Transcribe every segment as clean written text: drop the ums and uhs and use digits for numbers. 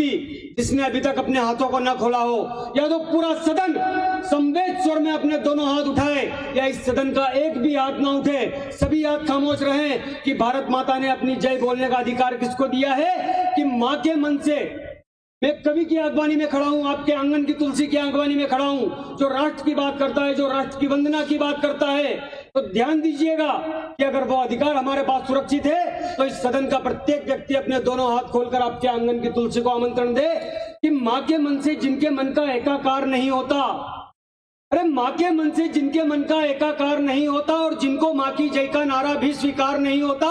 व्यक्ति जिसने अभी तक अपने हाथों को न खोला हो, या तो पूरा सदन संवेद स्वर में अपने दोनों हाथ उठाए, या इस सदन का एक भी हाथ ना उठे, सभी हाथ खामोश रहें कि भारत माता ने अपनी जय बोलने का अधिकार किसको दिया है? कि माँ के मन से। मैं कवि की आगवानी में खड़ा हूं, आपके आंगन की तुलसी की आगवानी में खड़ा हूं, जो राष्ट्र की बात करता है, जो राष्ट्र की वंदना की बात करता है। तो ध्यान दीजिएगा कि अगर वो अधिकार हमारे पास सुरक्षित है तो इस सदन का प्रत्येक व्यक्ति अपने दोनों हाथ खोलकर आपके आंगन की तुलसी को आमंत्रण दे कि माँ के मन से जिनके मन का एकाकार नहीं होता, अरे माँ के मन से जिनके मन का एकाकार नहीं होता और जिनको माँ की जय का नारा भी स्वीकार नहीं होता,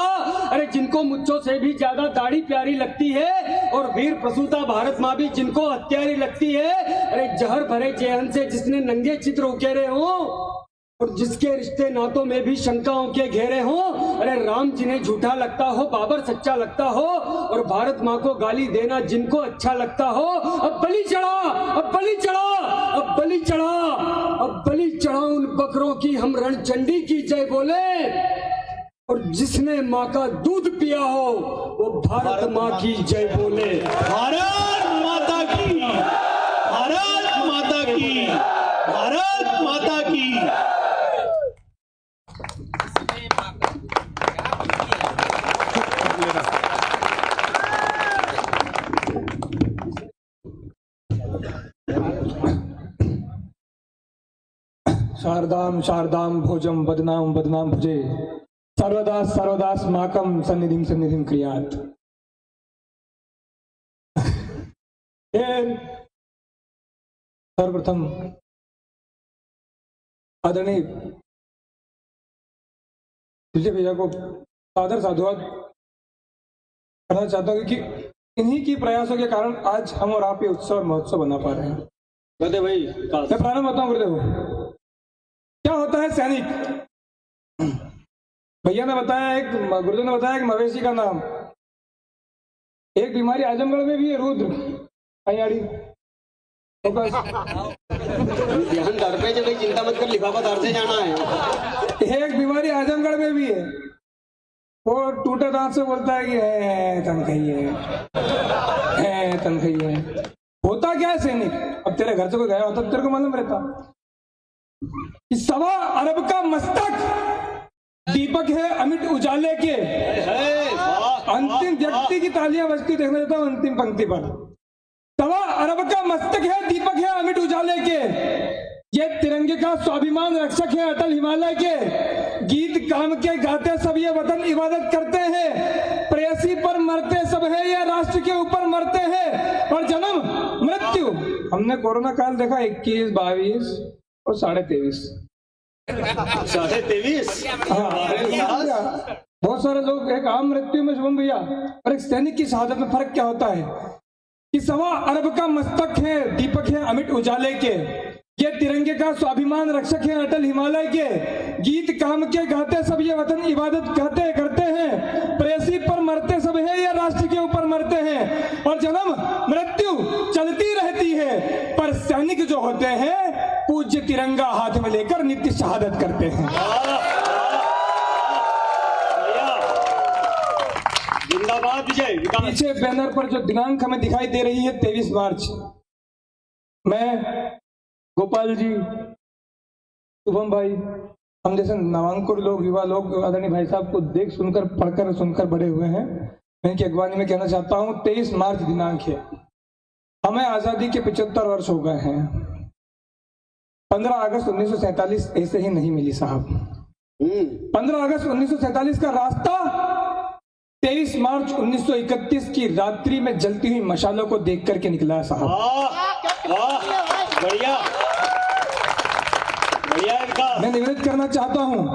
अरे जिनको मुझों से भी ज्यादा दाढ़ी प्यारी लगती है और वीर प्रसूता भारत माँ भी जिनको हत्यारी लगती है, अरे जहर भरे जेहन से जिसने नंगे चित्र उकेरे हो और जिसके रिश्ते नातों में भी शंकाओं के घेरे हो, अरे राम जिन्हें झूठा लगता हो, बाबर सच्चा लगता हो और भारत माँ को गाली देना जिनको अच्छा लगता हो, अब बलि चढ़ा, अब बलि चढ़ा, अब बलि चढ़ा, अब बलि चढ़ा उन बकरों की, हम रणचंडी की जय बोले। और जिसने माँ का दूध पिया हो वो भारत माँ की जय बोले। भारत माता की, भारत माता की, भारत माता की। शारदाम शारदाम भोजम बदनाम बदनाम भुजे सर्वदास सर्वदास माकम सन्निधिम सन्निधिम क्रियात। सर्वप्रथम आदरणीय विजय भैया को सादर साधुवाद करना चाहता हूँ कि इन्हीं की प्रयासों के कारण आज हम और आप ये उत्सव और महोत्सव बना पा रहे हैं। गुरुदेव भाई, मैं प्रारंभ बताऊं गुरुदेव, क्या होता है सैनिक। भैया ने बताया, एक गुरुदेव ने बताया कि मवेशी का नाम, एक बीमारी आजमगढ़ में भी है, रुद्र अयाड़ी। ध्यान दर पे जो भाई चिंता मत कर, लिफाफा दर से जाना है। एक बीमारी आजमगढ़ में भी है, वो टूटे दांत से बोलता है कि है तनखई है तनखई है। होता क्या है सैनिक, अब तेरे घर से कोई गया होता तेरे को मालूम रहता। 1.25 अरब का मस्तक दीपक है अमिट उजाले के। अंतिम व्यक्ति की तालियां बजती देखना चाहता हूँ अंतिम पंक्ति पर। 1.25 अरब का मस्तक है दीपक है अमिट उजाले के, ये तिरंगे का स्वाभिमान रक्षक है अटल हिमालय के। गीत काम के गाते सब ये वतन इबादत करते हैं, प्रेयसी पर मरते सब है ये राष्ट्र के ऊपर मरते हैं। और जन्म मृत्यु हमने कोरोना काल देखा, 21, 22 और 23.5। 23.5। हाँ, बहुत सारे लोग एक आम मृत्यु में शुभम भैया और एक सैनिक की शहादत में फर्क क्या होता है कि 1.25 अरब का मस्तक है दीपक है अमिट उजाले के, ये तिरंगे का स्वाभिमान रक्षक है अटल हिमालय के। गीत काम के गाते सब ये वतन इबादत कहते करते हैं, प्रेयसी पर मरते सब है ये राष्ट्र के ऊपर मरते हैं। और जन्म मृत्यु चलती रहती है, पर सैनिक जो होते हैं पूज्य तिरंगा हाथ में लेकर नित्य शहादत करते हैं। जिंदाबाद विजय। पीछे बैनर पर जो दिनांक हमें दिखाई दे रही है 23 मार्च, मैं गोपाल जी, शुभम भाई, हम जैसे नवांकुर लोग, युवा लोग आदरणीय भाई साहब को देख सुनकर पढ़कर सुनकर बड़े हुए हैं। मैं इनकी अगवानी में कहना चाहता हूँ 23 मार्च दिनांक है, हमें आजादी के 75 वर्ष हो गए हैं। 15 अगस्त 1947 ऐसे ही नहीं मिली साहब। 15 अगस्त 1947 का रास्ता 23 मार्च 1931 की रात्रि में जलती हुई मशालों को देख करके निकला है साहब। बढ़िया बढ़िया। मैं निवेदन करना चाहता हूं,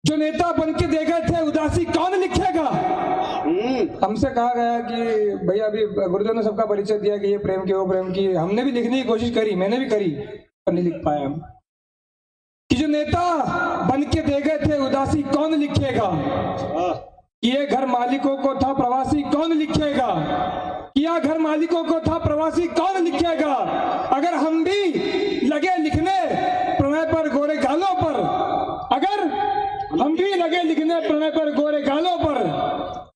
जो नेता बन के दे गए थे उदासी कौन लिखेगा। हमसे कहा गया कि भैया अभी गुरुदेव ने सबका परिचय दिया कि ये प्रेम की वो प्रेम की, हमने भी लिखने की कोशिश करी, मैंने भी करी पर नहीं लिख पाया। कि जो नेता बन के दे गए थे उदासी कौन लिखेगा, ये घर मालिकों को था प्रवासी कौन लिखेगा, किया घर मालिकों को था प्रवासी कौन लिखेगा। अगर हम भी लगे लिखने प्रणय पर गोरे गालों पर, अगर हम भी लगे लिखने प्रणय पर गोरे गालों पर,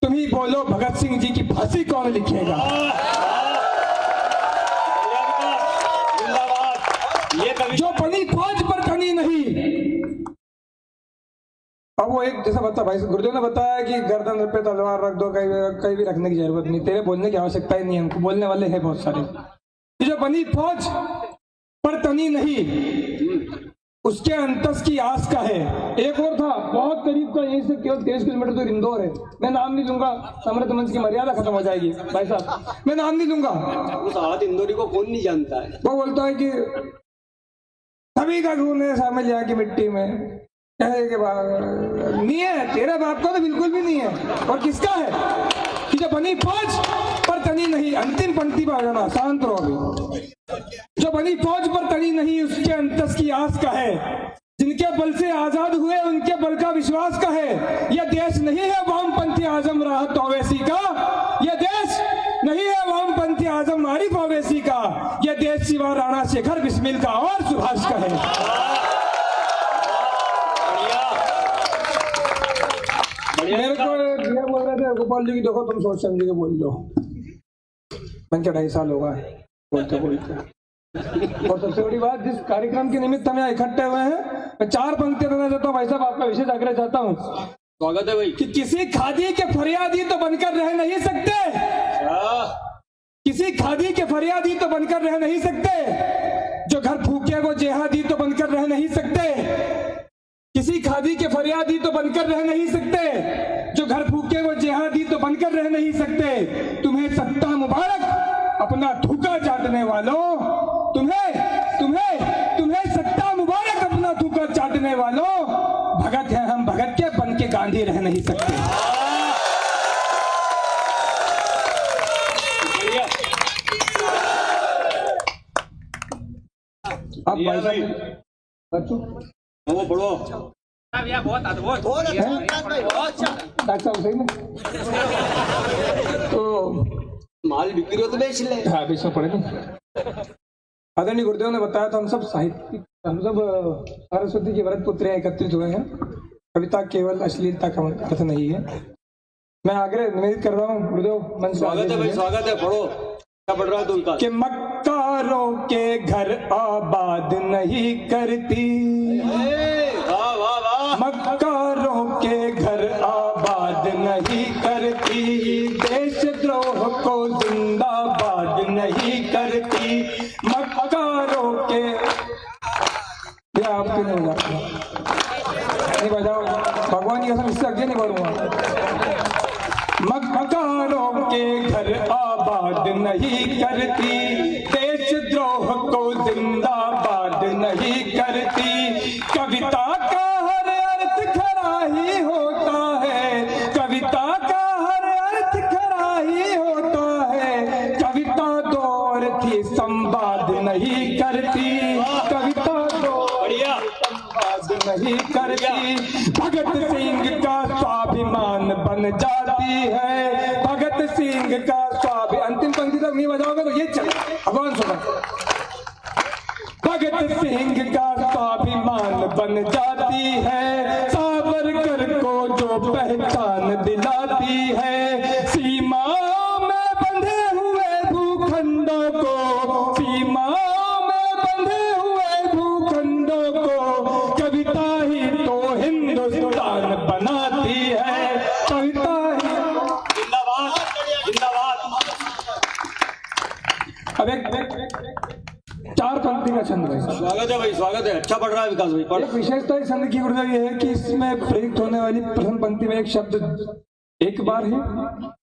तुम ही बोलो भगत सिंह जी की फांसी कौन लिखेगा। वो एक जैसा बता भाई गुरुदेव ने बताया कि गर्दन पे तलवार रख दो, कहीं भी रखने की जरूरत नहीं, तेरे बोलने की आवश्यकता ही नहीं है, हमको बोलने वाले हैं बहुत सारे। ये जो बनी फौज पर तनी नहीं, उसके अंतस की आस का है। एक और था बहुत करीब का, यहीं से केवल 23 किलोमीटर दूर इंदौर है, मैं नाम नहीं लूंगा, अमृत मंच की मर्यादा खत्म हो जाएगी भाई साहब, मैं नाम नहीं लूंगा। उस आद इंदौरी को कौन नहीं जानता है। वो बोलता है कि सभी का खून है शामिल यहाँ की मिट्टी में, कहे के नहीं है, तेरे बाप का तो बिल्कुल भी नहीं है। और किसका है कि जो बनी फौज पर तनी नहीं, अंतिम पंक्ति पर आ जाना, शांत रहो अभी। जो बनी फौज पर तनी नहीं, उसके अंतस की आस का है, जिनके बल से आजाद हुए उनके बल का विश्वास का है। यह देश नहीं है वामपंथी आजम राहत ओवैसी का, यह देश नहीं है वामपंथी आजम आरिफ ओवैसी का, यह देश शिवा राणा शेखर बिस्मिल का और सुभाष का है। मेरे को ये बोल रहे थे गोपाल जी की, देखो तुम सोच समझ के बोल लो, मैंने 2.5 साल होगा बोलते बोलते। और सबसे बड़ी बात, जिस कार्यक्रम के निमित्त हम यहाँ इकट्ठे हुए हैं, मैं 4 पंक्तियां देना चाहता हूँ भाई साहब, आपका विशेष आग्रह चाहता हूँ। स्वागत है भाई। कि किसी खादी के फरियादी तो बनकर रह नहीं सकते, किसी खादी के फरियादी तो बनकर रह नहीं सकते, जो घर फूके वो जेहादी तो बनकर रह नहीं सकते, किसी खादी के फरियादी तो बनकर रह नहीं सकते, जो घर फूके वो जेहादी तो बनकर रह नहीं सकते। तुम्हें सत्ता मुबारक अपना थूका चाटने वालों, तुम्हें तुम्हें तुम्हें सत्ता मुबारक अपना थूका चाटने वालों, भगत है हम भगत के, बन के गांधी रह नहीं सकते। आप भाई साहब बच्चों वो पढ़ो। बहुत अद्भुत डॉक्टर साहब सही में तो माल बिक्री हो तो बेच ले। हाँ बेचना पड़ेगा। आदरणीय गुरुदेव ने बताया था, हम सब साहित्यिक, हम सब सरस्वती के व्रत पुत्र एकत्रित हुए हैं। कविता केवल अश्लीलता का अर्थ नहीं है। मैं आग्रह निवेदित कर रहा हूँ गुरुदेव मन से। स्वागत है भाई, स्वागत है, पढ़ो क्या पढ़ रहा है तुमका। कि मक्कारों के घर आबाद नहीं करती, वाह वाह वाह, मक्कारों के घर आबाद नहीं करती, देशद्रोह को जिंदाबाद नहीं करती, मक्कारों के, ये आपके नहीं बजाओ, नहीं बजाओ, भगवान की कसम इससे आगे नहीं बढ़ूंगा। मक्कारों के घर आबाद नहीं करती, देशद्रोह को जिंदाबाद नहीं करती, कविता का हर अर्थ खरा ही होता है, कविता का हर अर्थ खरा ही होता है, कविता दो अर्थी संवाद नहीं करती, कविता दो संवाद नहीं करती, भगत सिंह का स्वाभिमान बन जाती है, भगत सिंह का स्वाभिमान, अंतिम पंक्ति तक नहीं बजाओगे तो ये चल भगवान सुना, भगत सिंह का स्वाभिमान बन जाती है, सावरकर को जो पहचान दिलाती है, सीमाओं में बंधे हुए भूखंडों को, सीमाओं में बंधे हुए भूखंडों को, कविता ही तो हिंदुस्तान बनाती है, कविता ही। जिंदाबाद जिंदाबाद। अब एक 4 पंक्ति का छंद है। स्वागत है भाई, स्वागत है, अच्छा पढ़ रहा है विकास भाई, पढ़। एक विशेषता इस छंद की गुरुदेव ये है कि इसमें प्रयुक्त होने वाली प्रथम पंक्ति में एक शब्द एक बार है,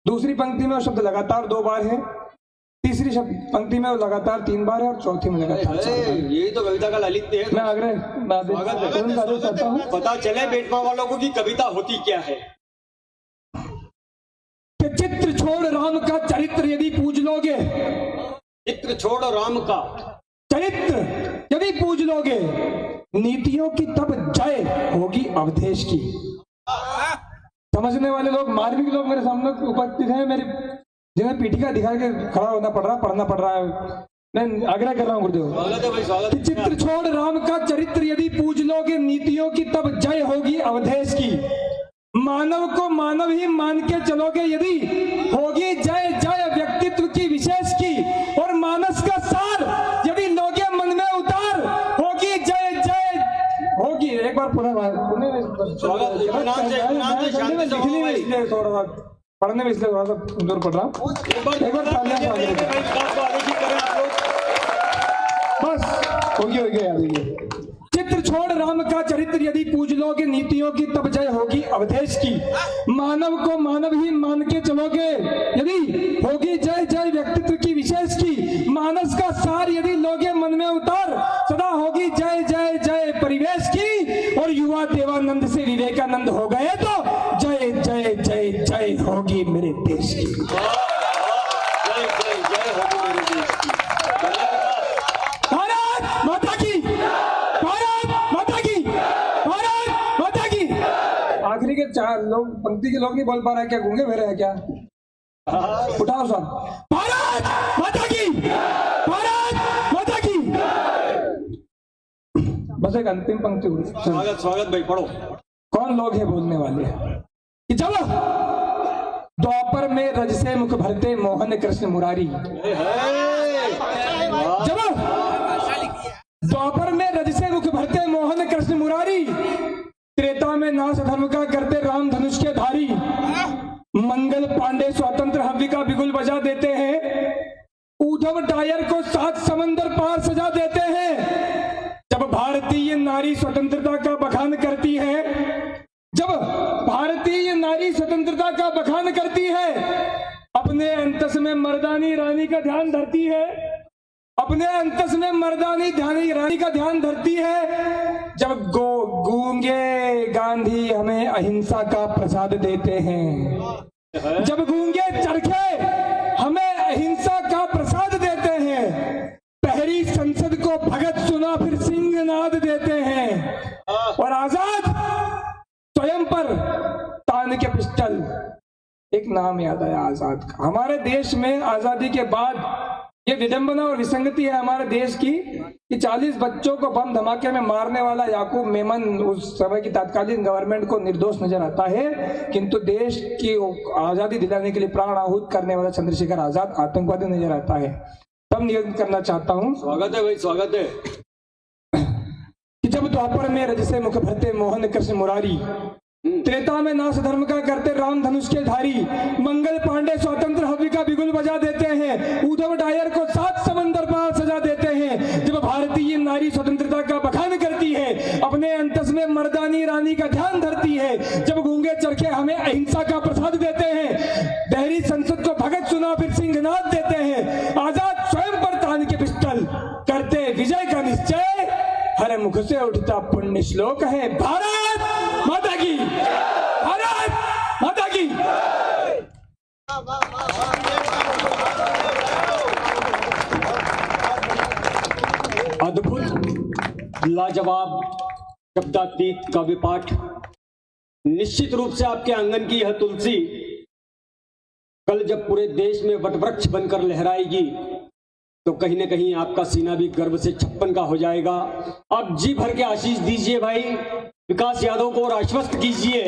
दूसरी पंक्ति में वो शब्द लगातार 2 बार है, तीसरी शब्द पंक्ति में वो लगातार 3 बार है, और चौथी में लगातार 4 बार है। यही तो कविता का लालित्य है। मैं आग्रह चाहता हूँ पता चले बेटमा वालों को कि कविता होती क्या है। कि चित्र छोड़ राम का चरित्र यदि पूज लोगे, चित्र छोड़ राम का चरित्र यदि पूज लोगे, नीतियों की तब जय होगी अवधेश की। समझने वाले लोग, मार्मिक लोग मेरे सामने उपस्थित हैं, मेरी जिन्हें पीठिका दिखा के खड़ा होना पड़ रहा, पढ़ना पड़ रहा है, मैं आग्रह कर रहा हूँ गुरुदेव। स्वागत है भाई, स्वागत है। चित्र छोड़ राम का चरित्र यदि पूज लोगे, नीतियों की तब जय होगी अवधेश की। मानव को मानव ही मान के चलोगे यदि, होगी जय जय व्यक्तित्व की विशेष की, और मानस का सार यदि लोगे मन में उतार, होगी जय जय होगी। एक बार पुनः स्वागत, इत्मीनान से, शांति से लिखने में भाई। इसलिए थोड़ा सा, पढ़ने में इसलिए थोड़ा सा दूर पड़ रहा। एक बार तालियां से आगे भाई, विकास को आगे ठीक करें आप लोग। बस हो गया याद है। चित्र छोड़ राम का चरित्र यदि पूज लोगे नीतियों की तब जय होगी अवधेश की। मानव को मानव ही मान के चलोगे यदि होगी जय जय व्यक्तित्व की विशेष की। मानस का सार यदि लोगे मन में उतार सदा होगी जय जय जय परिवेश की। और युवा देवानंद से विवेकानंद हो गए तो जय जय जय जय होगी मेरे देश की। जय जय जय होगी मेरे देश की। भारत माता की, भारत माता की, भारत माता की। आखिरी के चार लोग, पंक्ति के लोग नहीं बोल पा रहे हैं, क्या गूंगे बहरे हैं क्या? उठाओ सब। भारत माता की, भारत माता की। बस एक अंतिम पंक्ति हुई। स्वागत स्वागत भाई, पढ़ो। कौन लोग हैं बोलने वाले कि चलो द्वापर में रज से मुख भरते मोहन कृष्ण मुरारी। जब द्वापर में रज से मुख भरते मोहन कृष्ण मुरारी। त्रेता में नाश धर्म का करते राम धनुष के धारी। मंगल पांडे स्वतंत्र हव्य का बिगुल बजा देते हैं। उद्धव डायर को 7 समंदर पार सजा देते हैं। जब भारतीय नारी स्वतंत्रता का बखान करती है, जब भारतीय नारी स्वतंत्रता का बखान करती है, अपने अंतस में मर्दानी रानी का ध्यान धरती है, अपने अंतस में मर्दानी रानी का ध्यान धरती है। जब गूंगे गांधी हमें अहिंसा का प्रसाद देते हैं, जब गूंगे चरखे हमें अहिंसा का प्रसाद देते हैं। पहली संसद को भगत सुना फिर सिंहनाद देते हैं। और आजाद स्वयं पर तान के पिस्टल, एक नाम याद आया आजाद का। हमारे देश में आजादी के बाद ये विडंबना और विसंगति है हमारे देश की कि 40 बच्चों को बम धमाके में मारने वाला याकूब मेमन उस समय की तत्कालीन गवर्नमेंट को निर्दोष नजर आता है, किंतु देश की आजादी दिलाने के लिए प्राण आहूत करने वाला चंद्रशेखर आजाद आतंकवादी नजर आता है। तब निवेदन करना चाहता हूँ, स्वागत है भाई, स्वागत है। कि जब द्वापर में रज से मुख भरते मोहन कृष्ण मुरारी। त्रेता में नाश धर्म का करते राम धनुष के धारी। मंगल पांडे स्वतंत्र हव्य का बिगुल बजा देते हैं। उद्धव डायर को 7 समंदर पार सजा देते हैं। जब भारतीय नारी स्वतंत्रता का बखान करती है, अपने अंतस में मर्दानी रानी का ध्यान धरती है। जब गूंगे चरखे हमें अहिंसा का प्रसाद देते हैं। दहरी संसद को भगत सुना फिर सिंहनाद देते हैं। आजाद स्वयं पर तान के पिस्टल करते विजय का निश्चय। हर मुख से उठता पुण्य श्लोक है भारत माता की, भारत माता की। अद्भुत लाजवाब शब्दातीत काव्य पाठ। निश्चित रूप से आपके आंगन की यह तुलसी कल जब पूरे देश में वटवृक्ष बनकर लहराएगी तो कहीं न कहीं आपका सीना भी गर्व से छप्पन का हो जाएगा। आप जी भर के आशीष दीजिए भाई विकास यादव को और आश्वस्त कीजिए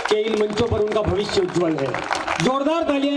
कि इन मंचों पर उनका भविष्य उज्जवल है। जोरदार तालियां